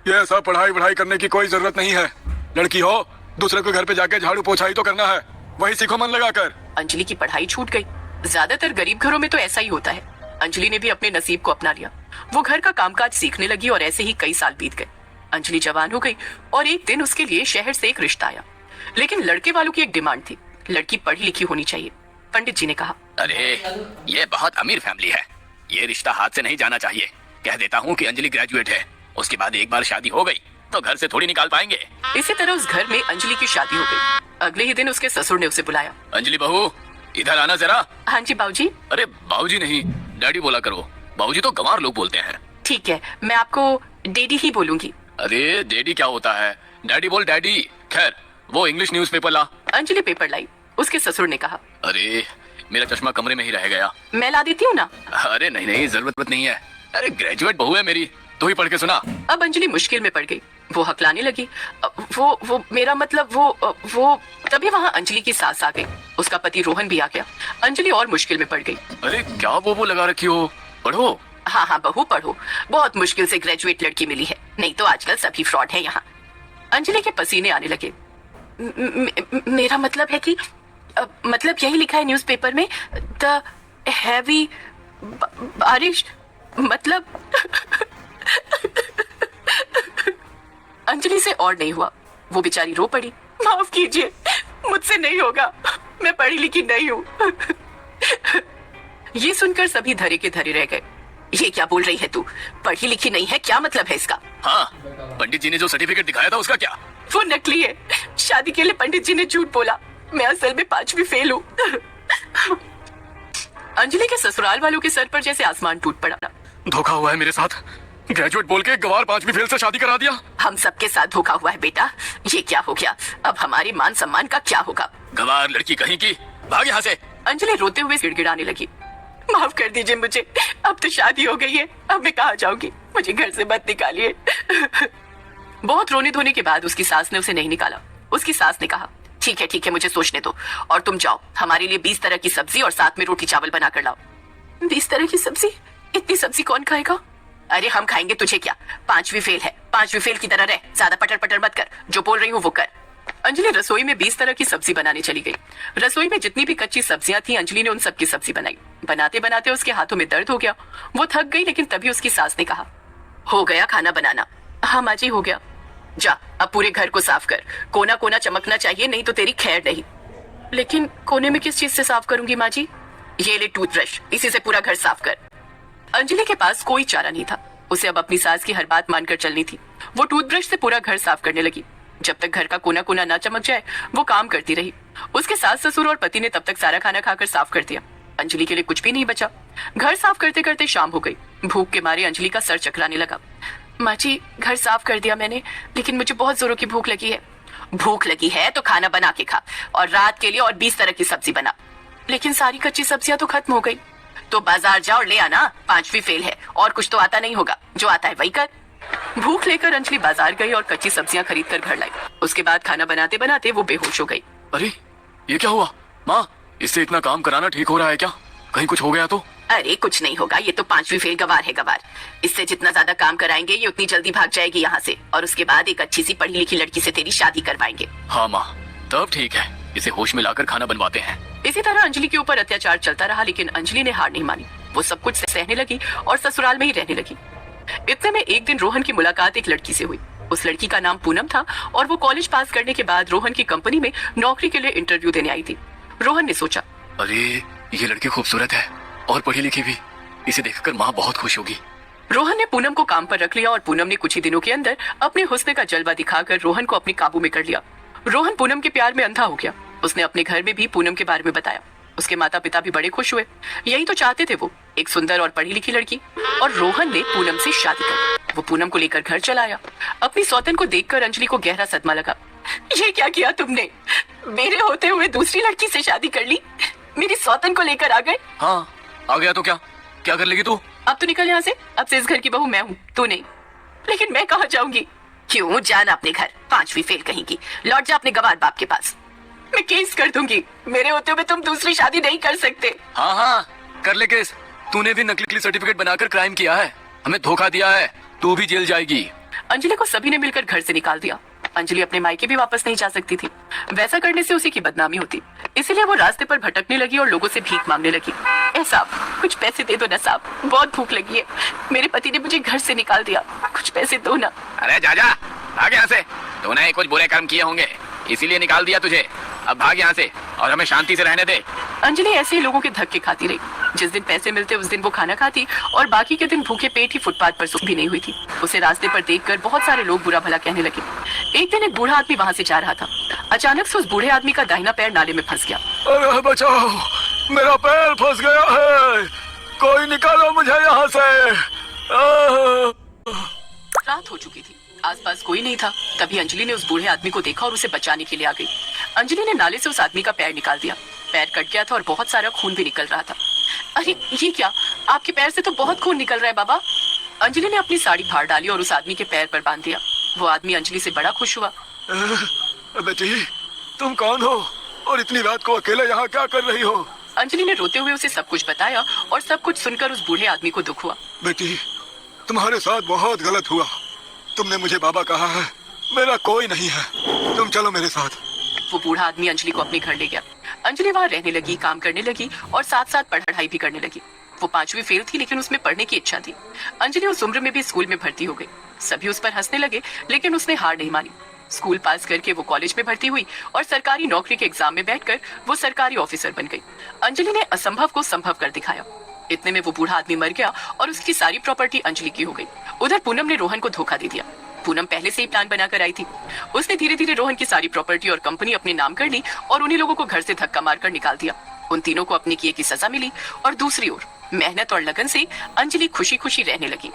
ये सब पढ़ाई वढ़ाई करने की कोई जरूरत नहीं है। लड़की हो, दूसरे के घर पे जाके झाड़ू पोछा ही तो करना है, वही सीखो मन लगाकर। अंजलि की पढ़ाई छूट गई। ज्यादातर गरीब घरों में तो ऐसा ही होता है। अंजलि ने भी अपने नसीब को अपना लिया। वो घर का कामकाज सीखने लगी और ऐसे ही कई साल बीत गए। अंजलि जवान हो गई और एक दिन उसके लिए शहर से एक रिश्ता आया। लेकिन लड़के वालों की एक डिमांड थी, लड़की पढ़ी लिखी होनी चाहिए। पंडित जी ने कहा, अरे ये बहुत अमीर फैमिली है, ये रिश्ता हाथ से नहीं जाना चाहिए। कह देता हूँ कि अंजलि ग्रेजुएट है, उसके बाद एक बार शादी हो गई तो घर से थोड़ी निकाल पाएंगे। इसी तरह उस घर में अंजलि की शादी हो गई। अगले ही दिन उसके ससुर ने उसे बुलाया। अंजलि बहू, इधर आना जरा। हाँ जी बाबूजी। अरे बाबूजी नहीं, डैडी बोला करो। बाबूजी तो गंवार लोग बोलते हैं। ठीक है, मैं आपको डैडी ही बोलूंगी। अरे डैडी क्या होता है, डैडी बोल डैडी। खैर वो इंग्लिश न्यूज़पेपर ला। अंजलि पेपर लाई। उसके ससुर ने कहा, अरे मेरा चश्मा कमरे में ही रह गया। मैं ला देती हूँ ना। अरे नहीं नहीं, जरूरत नहीं है। अरे ग्रेजुएट बहू है मेरी, तू ही पढ़ के सुना। अब अंजलि मुश्किल में पड़ गई। वो हकलाने लगी। वो मेरा मतलब वो तभी वहाँ अंजलि की सास आ गई। उसका पति रोहन भी आ गया। अंजलि और मुश्किल में पड़ गई। अरे क्या वो लगा रखी हो, पढ़ो। हाँ हाँ बहू पढ़ो, बहुत मुश्किल से ग्रेजुएट लड़की मिली है, नहीं तो आजकल सभी फ्रॉड है यहाँ। अंजलि के पसीने आने लगे। मेरा मतलब है कि मतलब यही लिखा है न्यूज़पेपर में, द हैवी बारिश, मतलब अंजलि से और नहीं हुआ। वो बेचारी रो पड़ी। माफ कीजिए, मुझसे नहीं होगा, मैं पढ़ी लिखी नहीं हूँ। ये सुनकर सभी धरे के धरे रह गए। ये क्या बोल रही है तू, पढ़ी लिखी नहीं है, क्या मतलब है इसका? हाँ, पंडित जी ने जो सर्टिफिकेट दिखाया था उसका क्या? वो नकली है। शादी के लिए पंडित जी ने झूठ बोला। मैं असल में 5वीं फेल हूँ। अंजलि के ससुराल वालों के सर पर जैसे आसमान टूट पड़ा। धोखा हुआ है मेरे साथ, ग्रेजुएट बोल के गवार 5वीं फेल से शादी करा दिया। हम सबके साथ धोखा हुआ है बेटा, ये क्या हो गया? अब हमारे मान सम्मान का क्या होगा? गवार लड़की कहीं की, भाग यहाँ से। अंजलि रोते हुए गिड़गिड़ाने लगी। माफ कर दीजिए मुझे, अब तो शादी हो गई है, अब मैं कहाँ जाऊंगी, मुझे घर से मत निकालिए। बहुत रोने धोने के बाद उसकी सास ने उसे नहीं निकाला। उसकी सास ने कहा, ठीक है मुझे सोचने दो, और तुम जाओ हमारे लिए 20 तरह की सब्जी और साथ में रोटी चावल बना कर लाओ। 20 तरह की सब्जी? इतनी सब्जी कौन खाएगा? अरे हम खाएंगे, तुझे क्या? 5वीं फेल है, 5वीं फेल की तरह रह, ज्यादा पटर पटर मत कर, जो बोल रही हूँ वो कर। अंजलि रसोई में 20 तरह की सब्जी बनाने चली गई। रसोई में जितनी भी कच्ची सब्जियां थी, अंजलि ने उन सब की सब्जी बनाई। बनाते बनाते उसके हाथों में दर्द हो गया। वो थक गई, लेकिन तभी उसकी सास ने कहा, हो गया खाना बनाना? हाँ माँ जी हो गया। जा अब पूरे घर को साफ कर, कोना कोना चमकना चाहिए, नहीं तो तेरी खैर नहीं। लेकिन कोने में किस चीज से साफ करूंगी माँ जी? ये ले टूथब्रश, इसी से पूरा घर साफ कर। अंजलि के पास कोई चारा नहीं था, उसे अब अपनी सास की हर बात मानकर चलनी थी। वो टूथब्रश से पूरा घर साफ करने लगी। जब तक घर का कोना कोना ना चमक जाए वो काम करती रही। उसके सास ससुर और पति ने तब तक सारा खाना खाकर साफ कर दिया। अंजलि के लिए कुछ भी नहीं बचा। घर साफ करते करते शाम हो गई। भूख के मारे अंजलि का सर चकराने लगा। माँ जी घर साफ कर दिया मैंने, लेकिन मुझे बहुत जोरों की भूख लगी है। भूख लगी है तो खाना बना के खा, और रात के लिए और 20 तरह की सब्जी बना। लेकिन सारी कच्ची सब्जियां तो खत्म हो गई। तो बाजार जाओ और ले आना, 5वीं फेल है, और कुछ तो आता नहीं होगा, जो आता है वही कर। भूख लेकर अंजलि बाजार गई और कच्ची सब्जियां खरीद कर घर लाई। उसके बाद खाना बनाते बनाते वो बेहोश हो गई। अरे ये क्या हुआ माँ, इससे इतना काम कराना ठीक हो रहा है क्या? कहीं कुछ हो गया तो? अरे कुछ नहीं होगा, ये तो 5वीं फेल गवार है गवार। इससे जितना ज्यादा काम कराएंगे ये उतनी जल्दी भाग जाएगी यहाँ से, और उसके बाद एक अच्छी सी पढ़ी लिखी लड़की से तेरी शादी करवाएंगे। हाँ माँ, तब ठीक है, इसे होश में लाकर खाना बनवाते हैं। इसी तरह अंजलि के ऊपर अत्याचार चलता रहा, लेकिन अंजलि ने हार नहीं मानी। वो सब कुछ सहने लगी और ससुराल में ही रहने लगी। इतने में एक दिन रोहन की मुलाकात एक लड़की से हुई। उस लड़की का नाम पूनम था, और वो कॉलेज पास करने के बाद रोहन की कंपनी में नौकरी के लिए इंटरव्यू देने आई थी। रोहन ने सोचा, अरे ये लड़की खूबसूरत है और पढ़ी लिखी भी, इसे देखकर माँ बहुत खुश होगी। रोहन ने पूनम को काम पर रख लिया, और पूनम ने कुछ ही दिनों के अंदर अपने हुस्न का जलवा दिखाकर रोहन को अपने काबू में कर लिया। रोहन पूनम के प्यार में अंधा हो गया। उसने अपने घर में भी पूनम के बारे में बताया। उसके माता पिता भी बड़े खुश हुए। यही तो चाहते थे वो, एक सुंदर और पढ़ी लिखी लड़की। और रोहन ने पूनम से शादी कर। वो पूनम को लेकर घर चला आया। अपनी सौतन को देखकर अंजलि को गहरा सदमा लगा। ये क्या किया तुमने? मेरे होते हुए दूसरी लड़की से शादी कर ली, मेरी सौतन को लेकर आ गए। हाँ आ गया तो क्या कर लेगी तू? अब तो निकल यहाँ से, अब से इस घर की बहू मैं हूँ, तू नहीं। लेकिन मैं कहाँ जाऊंगी? क्यों जाना अपने घर, 5वीं फेल कहीं की, लौट जा अपने गवार बाप के पास। मैं केस कर दूंगी, मेरे होते हुए तुम दूसरी शादी नहीं कर सकते। हाँ कर ले केस, तूने भी नकली सर्टिफिकेट बनाकर क्राइम किया है, हमें धोखा दिया है, तू भी जेल जाएगी। अंजलि को सभी ने मिलकर घर से निकाल दिया। अंजलि अपने मायके भी वापस नहीं जा सकती थी। वैसा करने से उसी की बदनामी होती, इसीलिए वो रास्ते पर भटकने लगी और लोगों से भीख मांगने लगी। ए साहब, कुछ पैसे दे दो ना साहब, बहुत भूख लगी है। मेरे पति ने मुझे घर से निकाल दिया, कुछ पैसे दो ना। अरे जा भाग यहाँ से। तूने कुछ बुरे कर्म किए होंगे, इसीलिए निकाल दिया तुझे। अब भाग यहाँ से और हमें शांति से रहने दे। अंजलि ऐसे ही लोगों के धक्के खाती रही। जिस दिन पैसे मिलते उस दिन वो खाना खाती और बाकी के दिन भूखे पेट ही फुटपाथ पर सो भी नहीं हुई थी। उसे रास्ते पर देखकर बहुत सारे लोग बुरा भला कहने लगे। एक दिन एक बूढ़ा आदमी वहाँ से जा रहा था। अचानक से उस बूढ़े आदमी का दाहिना पैर नाले में फंस गया। अरे बचाओ, मेरा पैर फंस गया है, कोई निकालो मुझे यहाँ से। रात हो चुकी थी, आसपास कोई नहीं था। तभी अंजलि ने उस बूढ़े आदमी को देखा और उसे बचाने के लिए आ गई। अंजलि ने नाले से उस आदमी का पैर निकाल दिया। पैर कट गया था और बहुत सारा खून भी निकल रहा था। अरे ये क्या, आपके पैर से तो बहुत खून निकल रहा है बाबा। अंजलि ने अपनी साड़ी फाड़ डाली और उस आदमी के पैर पर बांध दिया। वो आदमी अंजलि से बड़ा खुश हुआ। बेटी, तुम कौन हो और इतनी रात को अकेले यहाँ क्या कर रही हो? अंजलि ने रोते हुए उसे सब कुछ बताया और सब कुछ सुनकर उस बूढ़े आदमी को दुख हुआ। बेटी, तुम्हारे साथ बहुत गलत हुआ। तुमने मुझे बाबा कहा है, मेरा कोई नहीं है, तुम चलो मेरे साथ। वो बूढ़ा आदमी अंजलि को अपने घर ले गया। अंजलि वहाँ रहने लगी, काम करने लगी और साथ साथ पढ़ाई भी करने लगी। वो 5वीं फेल थी, लेकिन उसमें पढ़ने की इच्छा थी। अंजलि उस उम्र में भी स्कूल में भर्ती हो गई। सभी उस पर हंसने लगे, लेकिन उसने हार नहीं मानी। स्कूल पास करके वो कॉलेज में भर्ती हुई और सरकारी नौकरी के एग्जाम में बैठकर वो सरकारी ऑफिसर बन गई। अंजलि ने असंभव को संभव कर दिखाया। इतने में वो बूढ़ा आदमी मर गया और उसकी सारी प्रॉपर्टी अंजलि की हो गई। उधर पूनम ने रोहन को धोखा दे दिया। पूनम पहले से ही प्लान बनाकर आई थी। उसने धीरे धीरे रोहन की सारी प्रॉपर्टी और कंपनी अपने नाम कर ली और उन्हीं लोगों को घर से धक्का मारकर निकाल दिया। उन तीनों को अपने किए की सजा मिली और दूसरी ओर मेहनत और लगन से अंजलि खुशी खुशी रहने लगी।